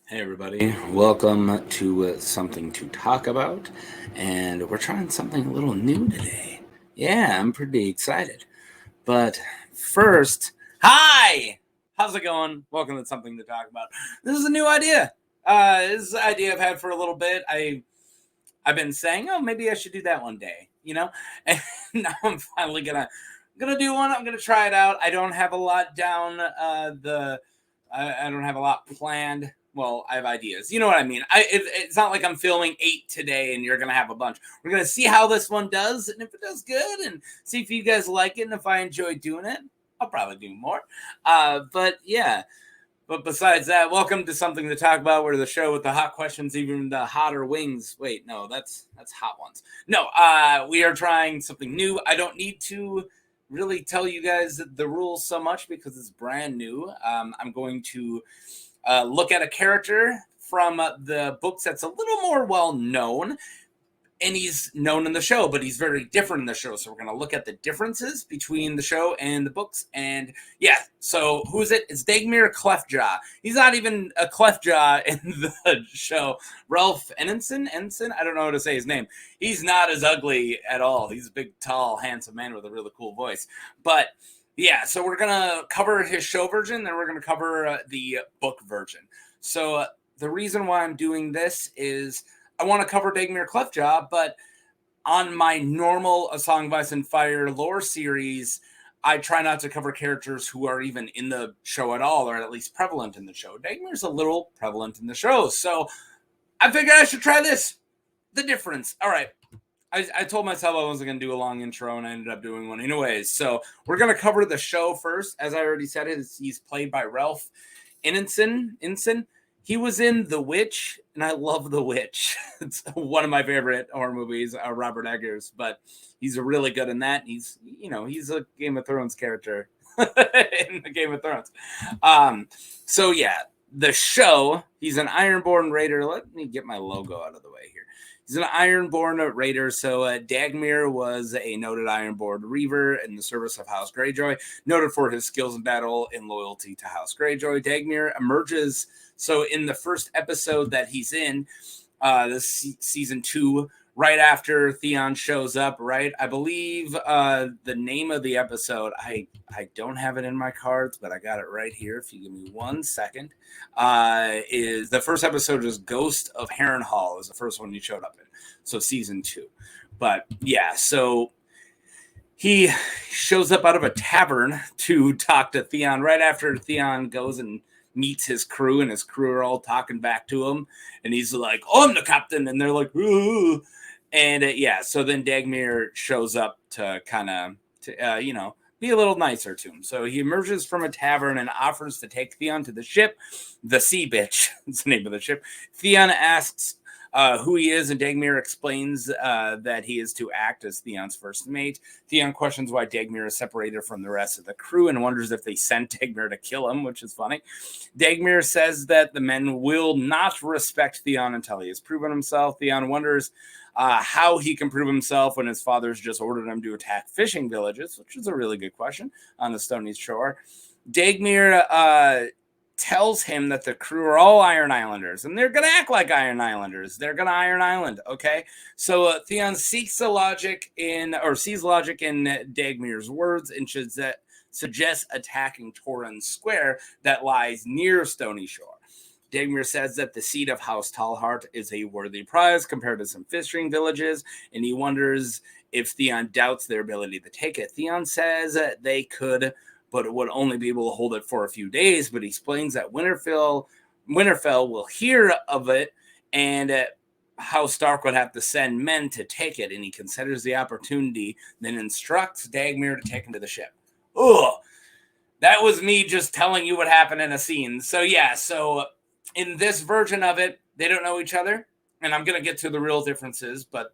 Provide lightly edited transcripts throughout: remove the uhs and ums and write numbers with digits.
Hey everybody, welcome to Something to Talk About, and we're trying something a little new today. Yeah, I'm pretty excited. But first, hi! How's it going? Welcome to Something to Talk About. This is a new idea. This is an idea I've had for a little bit. I've been saying, oh, maybe I should do that one day, And now I'm finally gonna do one. I'm gonna try it out. I don't have a lot down. I don't have a lot planned. Well, I have ideas. You know what I mean? It's not like I'm filming 8 today and you're gonna have a bunch. We're gonna see how this one does, and if it does good, and see if you guys like it, and if I enjoy doing it, I'll probably do more. But yeah. But besides that, welcome to Something to Talk About, where the show with the hot questions, even the hotter wings. Wait, no, that's hot ones. No, we are trying something new. I don't need to really tell you guys the rules so much because it's brand new. I'm going to look at a character from the books that's a little more well known, and he's known in the show, but he's very different in the show. So we're going to look at the differences between the show and the books. And yeah, so who's it? It's Dagmer Cliftjaw. He's not even a Cliftjaw in the show. Ralph Ensign? I don't know how to say his name. He's not as ugly at all. He's a big, tall, handsome man with a really cool voice. But yeah, so we're going to cover his show version, then we're going to cover the book version. So the reason why I'm doing this is I want to cover Dagmer Cliftjaw, but on my normal A Song of Ice and Fire lore series, I try not to cover characters who are even in the show at all, or at least prevalent in the show. Dagmer's a little prevalent in the show, so I figured I should try this. The difference. All right. I told myself I wasn't going to do a long intro, and I ended up doing one anyways. So we're going to cover the show first. As I already said, he's played by Ralph Ensign. He was in The Witch, and I love The Witch. It's one of my favorite horror movies, Robert Eggers, but he's really good in that. He's a Game of Thrones character in the Game of Thrones. So yeah, the show, he's an Ironborn Raider. Let me get my logo out of the way here. He's an Ironborn Raider. So Dagmer was a noted Ironborn Reaver in the service of House Greyjoy, noted for his skills in battle and loyalty to House Greyjoy. Dagmer emerges. So in the first episode that he's in, this season 2, right after Theon shows up, right? I believe the name of the episode, I don't have it in my cards, but I got it right here. If you give me 1 second, is the first episode is Ghost of Harrenhal is the first one he showed up in. So season 2. But yeah, so he shows up out of a tavern to talk to Theon right after Theon goes and meets his crew, and his crew are all talking back to him, and he's like, oh, I'm the captain, and they're like, ooh. And yeah, so then Dagmer shows up to kind of be a little nicer to him. So he emerges from a tavern and offers to take Theon to the ship, the Sea Bitch. That's the name of the ship. Theon asks who he is, and Dagmer explains that he is to act as Theon's first mate. Theon questions why Dagmer is separated from the rest of the crew and wonders if they sent Dagmer to kill him, which is funny. Dagmer says that the men will not respect Theon until he has proven himself. Theon wonders how he can prove himself when his father's just ordered him to attack fishing villages, which is a really good question, on the Stony Shore. Dagmer tells him that the crew are all Iron Islanders, and they're going to act like Iron Islanders. They're going to Iron Island, okay? So Theon sees logic in Dagmer's words and suggests attacking Torrhen Square that lies near Stony Shore. Dagmer says that the seat of House Tallheart is a worthy prize compared to some fishing villages, and he wonders if Theon doubts their ability to take it. Theon says that they could, but it would only be able to hold it for a few days, but he explains that Winterfell will hear of it, and House Stark would have to send men to take it, and he considers the opportunity, then instructs Dagmer to take him to the ship. Ugh! That was me just telling you what happened in a scene. So yeah, in this version of it, they don't know each other, and I'm going to get to the real differences, but,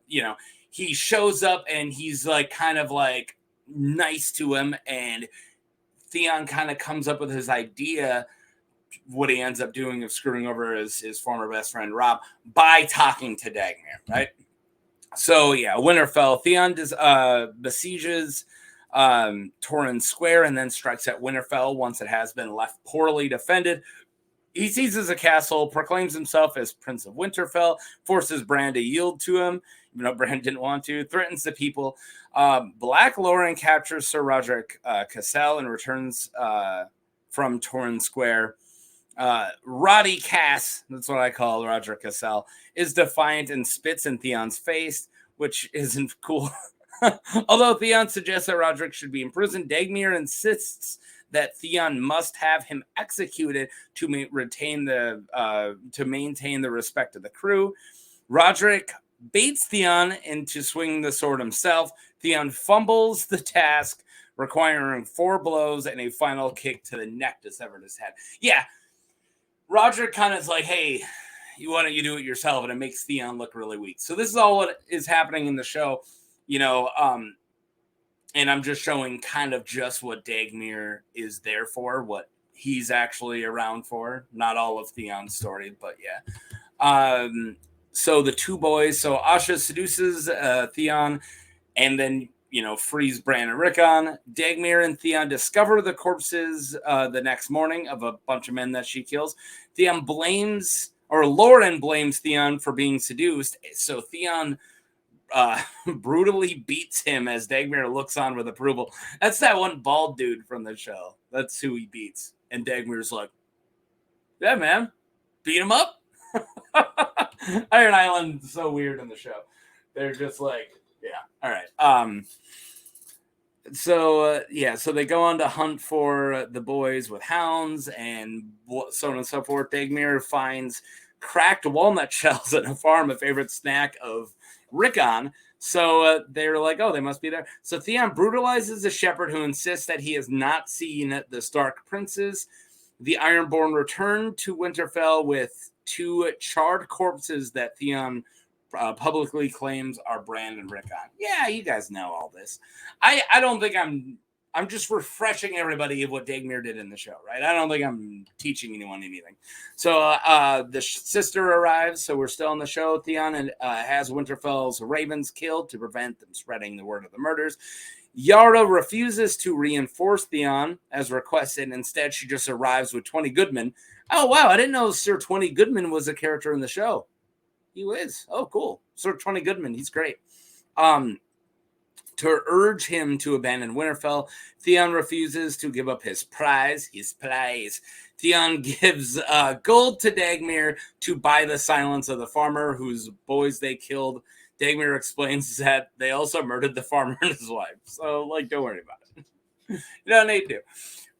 he shows up, and he's, kind of nice to him, and Theon kind of comes up with his idea, what he ends up doing of screwing over his former best friend, Rob, by talking to Dagmer, right? So, yeah, Winterfell. Theon besieges Torrhen Square and then strikes at Winterfell once it has been left poorly defended. he seizes a castle, proclaims himself as Prince of Winterfell, forces Bran to yield to him, even though Bran didn't want to, threatens the people. Black Lauren captures Sir Roderick Cassel and returns from Torrhen Square. Roddy Cass, that's what I call Roderick Cassel, is defiant and spits in Theon's face, which isn't cool. Although Theon suggests that Roderick should be imprisoned, Dagmer insists that Theon must have him executed to maintain the respect of the crew. Roderick baits Theon into swinging the sword himself. Theon fumbles the task, requiring 4 blows and a final kick to the neck to sever his head. Yeah, Roderick kind of is like, hey, why don't you do it yourself? And it makes Theon look really weak. So this is all what is happening in the show, and I'm just showing kind of just what Dagmer is there for, what he's actually around for. Not all of Theon's story, but yeah. So the 2 boys, so Asha seduces Theon and then, frees Bran and Rickon. Dagmer and Theon discover the corpses the next morning of a bunch of men that she kills. Lauren blames Theon for being seduced. So Theon brutally beats him as Dagmer looks on with approval. That's that one bald dude from the show. That's who he beats. And Dagmer's like, yeah, man, beat him up. Iron Island's so weird in the show. They're just like, yeah, all right. So they go on to hunt for the boys with hounds and so on and so forth. Dagmer finds cracked walnut shells at a farm, a favorite snack of Rickon. So they're like, oh, they must be there. So Theon brutalizes the shepherd who insists that he has not seen the Stark princes. The Ironborn return to Winterfell with 2 charred corpses that Theon publicly claims are Bran and Rickon. Yeah, you guys know all this. I don't think I'm just refreshing everybody of what Dagmer did in the show, right? I don't think I'm teaching anyone anything. So the sister arrives, so we're still on the show. Theon has Winterfell's ravens killed to prevent them spreading the word of the murders. Yara refuses to reinforce Theon as requested. Instead, she just arrives with 20 Goodman. Oh, wow, I didn't know Sir 20 Goodman was a character in the show. He is. Oh, cool. Sir 20 Goodman, he's great. To urge him to abandon Winterfell, Theon refuses to give up his prize. Theon gives gold to Dagmer to buy the silence of the farmer whose boys they killed. Dagmer explains that they also murdered the farmer and his wife. So, don't worry about it. You don't need to.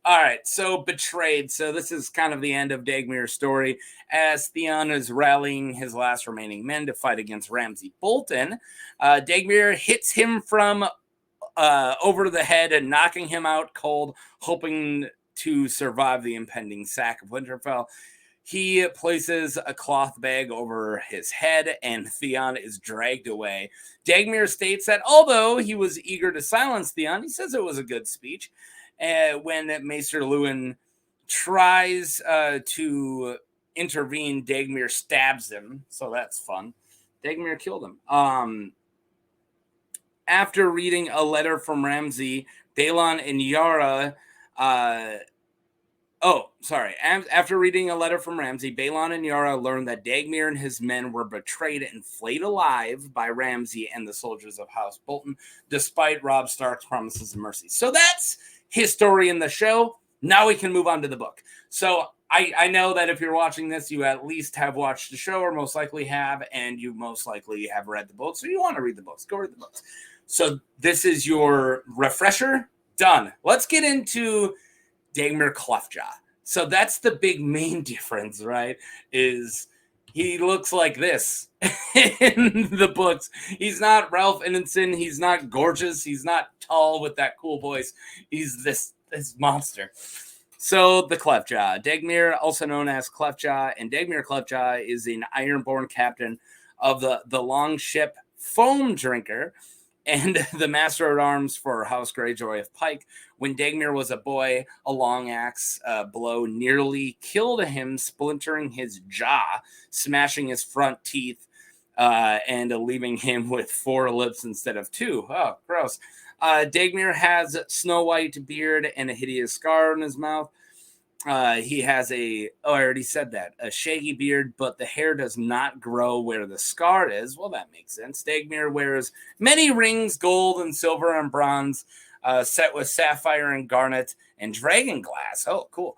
All right, so Betrayed. So this is kind of the end of Dagmer's story as Theon is rallying his last remaining men to fight against Ramsay Bolton. Dagmer hits him from over the head and knocking him out cold, hoping to survive the impending sack of Winterfell. He places a cloth bag over his head and Theon is dragged away. Dagmer states that although he was eager to silence Theon, he says it was a good speech. When Maester Luwin tries to intervene, Dagmer stabs him. So that's fun. Dagmer killed him. After reading a letter from Ramsay, Balon and Yara... After reading a letter from Ramsay, Balon and Yara learned that Dagmer and his men were betrayed and flayed alive by Ramsay and the soldiers of House Bolton, despite Robb Stark's promises of mercy. So that's his story in the show. Now we can move on to the book. So I know that if you're watching this, you at least have watched the show or most likely have, and you most likely have read the books, or you want to read the books. Go read the books. So this is your refresher. Done. Let's get into Dagmer Cliftjaw. So that's the big main difference, right? Is he looks like this in the books. He's not Ralph Ineson. He's not gorgeous. He's not tall with that cool voice. He's this monster. So the Cliftjaw. Dagmer, also known as Cliftjaw, and Dagmer Cliftjaw is an Ironborn captain of the longship Foam Drinker and the master at arms for House Greyjoy of Pike. When Dagmer was a boy, a long axe blow nearly killed him, splintering his jaw, smashing his front teeth, and leaving him with 4 lips instead of 2. Oh, gross. Dagmer has snow white beard and a hideous scar on his mouth. He has I already said that, a shaggy beard, but the hair does not grow where the scar is. Well, that makes sense. Dagmer wears many rings, gold and silver and bronze, set with sapphire and garnet and dragon glass. Oh, cool.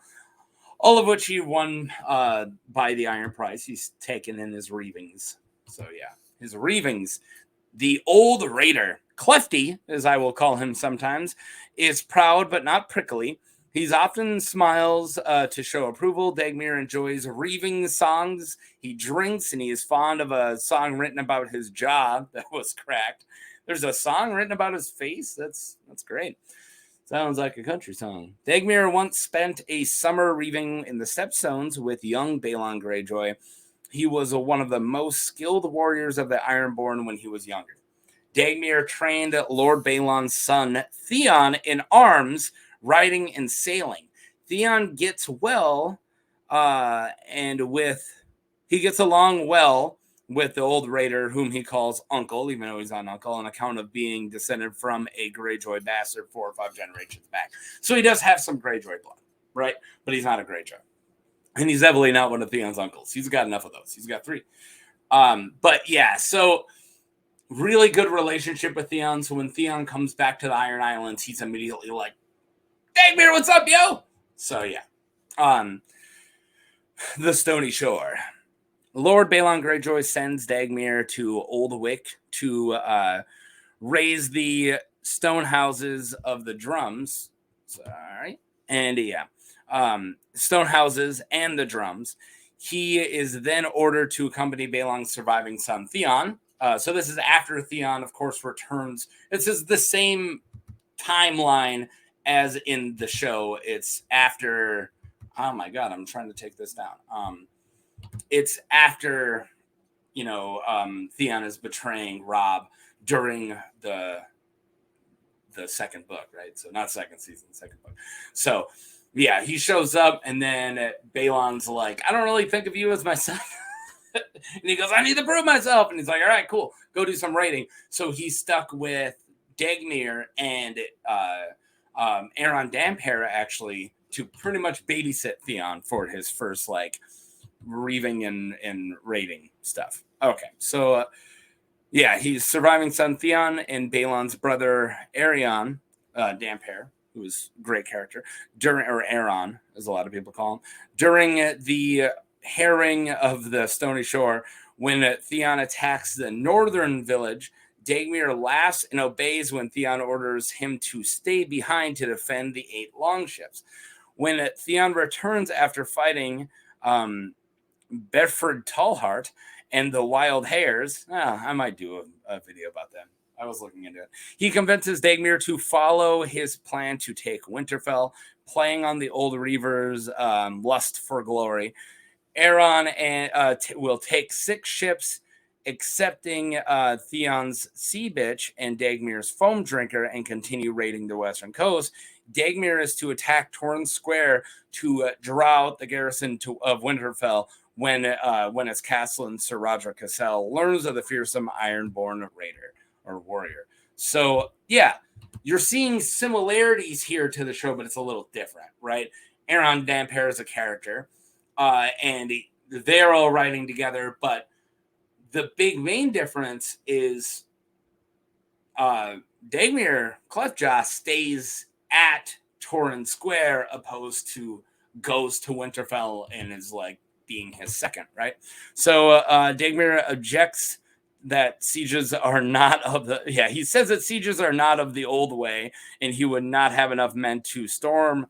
All of which he won by the iron price. He's taken in his reavings. So, yeah, his reavings. The old raider, Clifty, as I will call him sometimes, is proud but not prickly. He's often smiles to show approval. Dagmer enjoys reaving songs. He drinks, and he is fond of a song written about his jaw that was cracked. There's a song written about his face? That's great. Sounds like a country song. Dagmer once spent a summer reaving in the Stepstones with young Balon Greyjoy. He was one of the most skilled warriors of the Ironborn when he was younger. Dagmer trained Lord Balon's son, Theon, in arms, riding and sailing. Theon gets well, he gets along well with the old raider, whom he calls Uncle, even though he's not an uncle, on account of being descended from a Greyjoy bastard 4 or 5 generations back. So he does have some Greyjoy blood, right? But he's not a Greyjoy. And he's definitely not one of Theon's uncles. He's got enough of those. He's got 3. But yeah, so really good relationship with Theon. So when Theon comes back to the Iron Islands, he's immediately like, Dagmer, what's up, yo? So yeah. The Stony Shore. Lord Balon Greyjoy sends Dagmer to Old Wick to raise the stone houses of the drums. Sorry. And yeah. Stone houses and the drums. He is then ordered to accompany Balon's surviving son, Theon. So this is after Theon, of course, returns. This is the same timeline as in the show. It's after... Oh, my God, I'm trying to take this down. It's after, Theon is betraying Robb during the second book, right? So not second season, second book. So... yeah, he shows up, and then Balon's like, I don't really think of you as my son. And he goes, I need to prove myself. And he's like, all right, cool. Go do some raiding. So he's stuck with Dagmer and Aaron Dampera, actually, to pretty much babysit Theon for his first, reaving and raiding stuff. Okay, so, he's surviving son Theon and Balon's brother Arion Dampera, who was a great character, or Aaron, as a lot of people call him, during the harrying of the Stony Shore, when Theon attacks the northern village. Dagmer laughs and obeys when Theon orders him to stay behind to defend the 8 longships. When Theon returns after fighting Bedford Tallheart and the Wild Hares, I might do a video about them. I was looking into it. He convinces Dagmer to follow his plan to take Winterfell, playing on the old Reaver's lust for glory. Aaron will take 6 ships, accepting Theon's Sea Bitch and Dagmer's Foam Drinker, and continue raiding the western coast. Dagmer is to attack Torrance Square to draw out the garrison of Winterfell when its castellan Sir Roderick Cassel learns of the fearsome Ironborn raider or warrior. So, yeah, you're seeing similarities here to the show, but it's a little different, right? Aaron Dampera is a character, and they're all riding together, but the big main difference is Dagmer Cliftjaw stays at Torrance Square opposed to goes to Winterfell and is being his second, right? So Dagmer objects that sieges are not of the... yeah, he says that sieges are not of the old way, and he would not have enough men to storm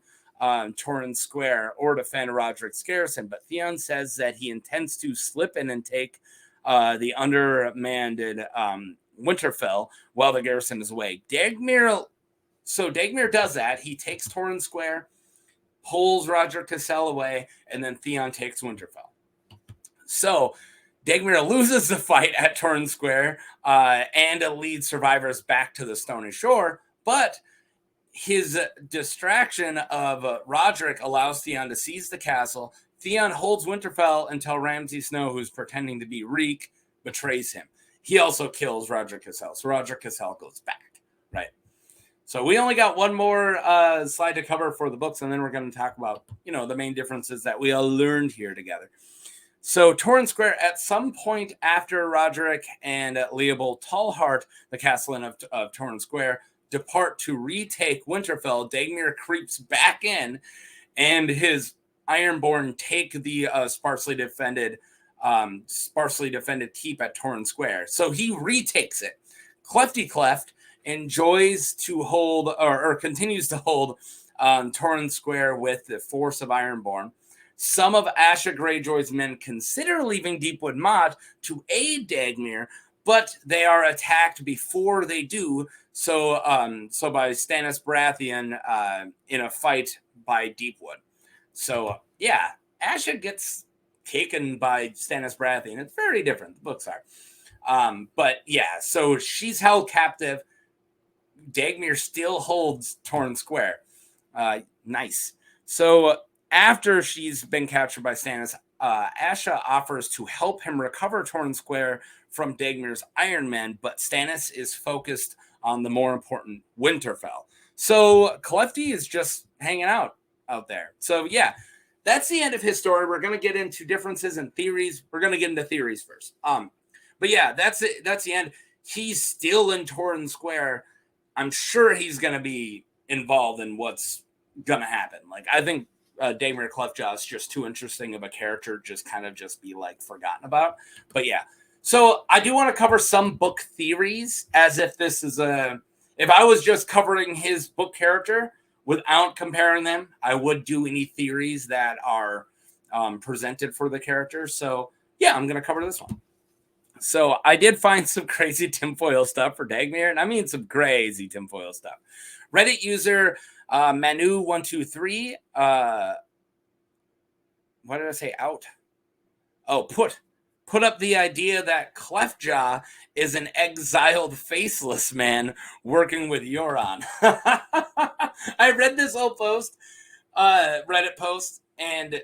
Torrance Square or defend Roderick's garrison. But Theon says that he intends to slip in and take the undermanned Winterfell while the garrison is away. Dagmer does that. He takes Torrance Square, pulls Roderick Cassel away, and then Theon takes Winterfell. So Dagmer loses the fight at Torrance Square and leads survivors back to the Stony Shore, but his distraction of Roderick allows Theon to seize the castle. Theon holds Winterfell until Ramsay Snow, who's pretending to be Reek, betrays him. He also kills Roderick Cassel, so Roderick Cassel goes back, right? So we only got one more slide to cover for the books, and then we're going to talk about, the main differences that we all learned here together. So Torrhen Square, at some point after Roderick and Leopold Tallheart, the castellan of Torrhen Square, depart to retake Winterfell, Dagmer creeps back in, and his Ironborn take the sparsely defended keep at Torrhen Square. So he retakes it. Clefty Cleft enjoys to hold or continues to hold Torrhen Square with the force of Ironborn. Some of Asha Greyjoy's men consider leaving Deepwood Motte to aid Dagmer, but they are attacked before they do. So by Stannis Baratheon in a fight by Deepwood. So yeah, Asha gets taken by Stannis Baratheon. It's very different. The books are. But yeah, so she's held captive. Dagmer still holds Torrhen Square. Nice. So after she's been captured by Stannis, Asha offers to help him recover Torrhen Square from Dagmer's Iron Men, but Stannis is focused on the more important Winterfell. So Clefty is just hanging out there. So yeah, that's the end of his story. We're going to get into differences and theories. We're going to get into theories first. But yeah, that's it. That's the end. He's still in Torrhen Square. I'm sure he's going to be involved in what's going to happen. Like, I think Dagmer Cliftjaw is just too interesting of a character, just be like forgotten about. But yeah, so I do want to cover some book theories as if this is if I was just covering his book character without comparing them, I would do any theories that are presented for the character. So yeah, I'm going to cover this one. So I did find some crazy tinfoil stuff for Dagmer, and I mean some crazy tinfoil stuff. Reddit user Manu123, what did I say? Out. Oh, put up the idea that Cliftjaw is an exiled faceless man working with Euron. I read this whole post, Reddit post, and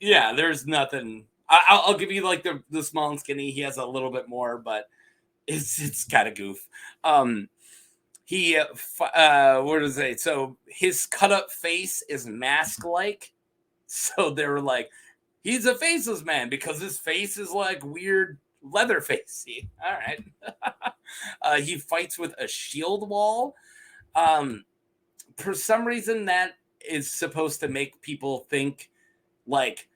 yeah, there's nothing. I'll give you like the small and skinny. He has a little bit more, but it's kind of goof. What does it say? So his cut up face is mask like. So they were like, he's a faceless man because his face is like weird leather facey. All right. He fights with a shield wall. For some reason, that is supposed to make people think like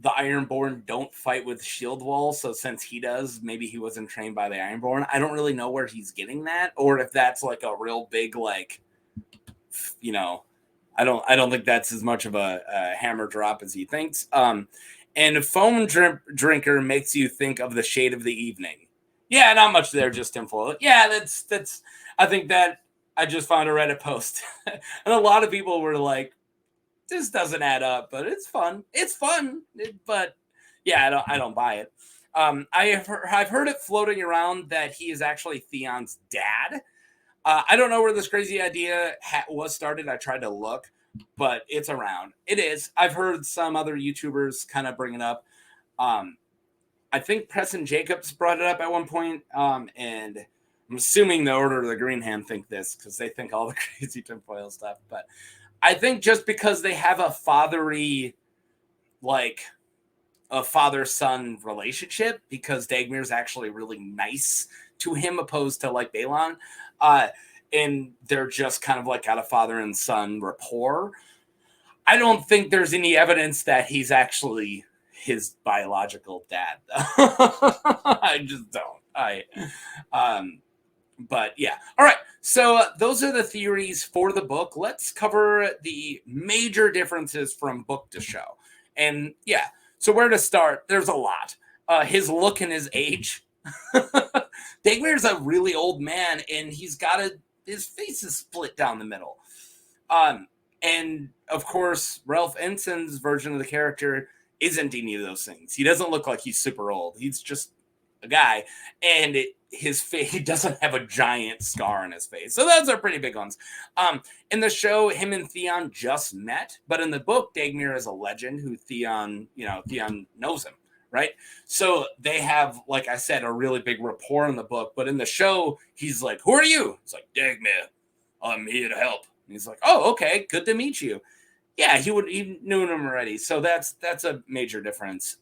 the Ironborn don't fight with shield walls. So since he does, maybe he wasn't trained by the Ironborn. I don't really know where he's getting that, or if that's like a real big, like, I don't think that's as much of a hammer drop as he thinks. And foam drinker makes you think of the shade of the evening. Yeah, not much there, just tinfoil. Yeah, that's. I think that I just found a Reddit post, and a lot of people were like, "This doesn't add up," but it's fun. It's fun, but yeah, I don't buy it. I've heard it floating around that he is actually Theon's dad. I don't know where this crazy idea was started. I tried to look, but it's around. It is. I've heard some other YouTubers kind of bring it up. I think Preston Jacobs brought it up at one point, and I'm assuming the Order of the Green Hand think this because they think all the crazy tinfoil stuff. But I think just because they have a father-son relationship, because Dagmer's actually really nice to him opposed to like Balon, and they're just kind of like got a father and son rapport. I don't think there's any evidence that he's actually his biological dad. I just don't. But yeah. All right. So those are the theories for the book. Let's cover the major differences from book to show. And yeah, so where to start? There's a lot. His look and his age. Dagmer's a really old man, and his face is split down the middle. And of course, Ralph Ensign's version of the character isn't any of those things. He doesn't look like he's super old. He's just a guy, and his face, he doesn't have a giant scar on his face. So those are pretty big ones. In the show, him and Theon just met, but in the book, Dagmer is a legend who Theon knows him, right? So they have, like I said, a really big rapport in the book, but in the show, he's like, "Who are you?" It's like, "Dagmer, I'm here to help. And he's like, oh, okay, good to meet you. Yeah, he knew him already. So that's a major difference.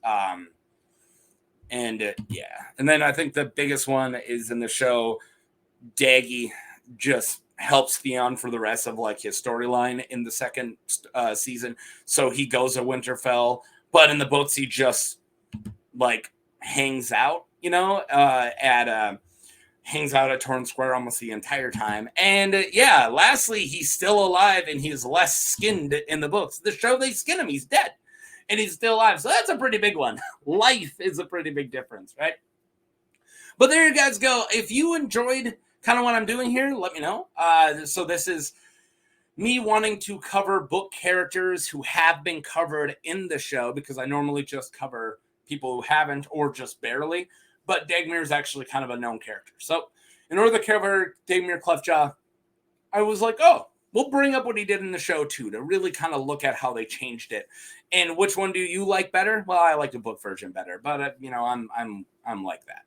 And then I think the biggest one is in the show, Daggy just helps Theon for the rest of like his storyline in the second season. So he goes to Winterfell, but in the books he just like hangs out, hangs out at Torrhen Square almost the entire time. And lastly, he's still alive and he's less skinned in the books. The show, they skin him, he's dead. And he's still alive. So that's a pretty big one. Life is a pretty big difference, right? But there you guys go. If you enjoyed kind of what I'm doing here, let me know. So this is me wanting to cover book characters who have been covered in the show, because I normally just cover people who haven't or just barely. But Dagmer is actually kind of a known character. So in order to cover Dagmer Cliftjaw, I was like, oh, we'll bring up what he did in the show too, to really kind of look at how they changed it. And which one do you like better? Well, I like the book version better, but I'm like that.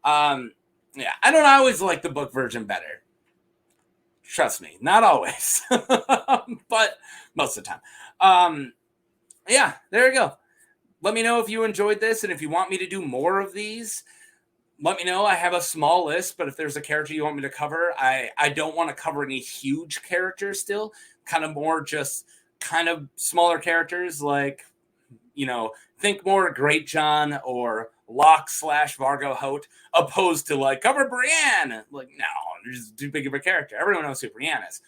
I don't always like the book version better. Trust me, not always, but most of the time. There you go. Let me know if you enjoyed this, and if you want me to do more of these, let me know. I have a small list, but if there's a character you want me to cover, I don't want to cover any huge characters still. Kind of more just kind of smaller characters, like, think more Great John or Locke / Vargo Hoat, opposed to like cover Brienne. Like, no, there's too big of a character. Everyone knows who Brienne is.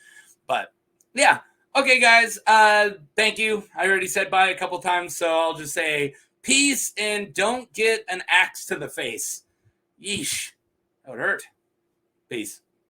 But yeah. Okay, guys. Thank you. I already said bye a couple times, so I'll just say peace and don't get an axe to the face. Yeesh. That would hurt. Peace.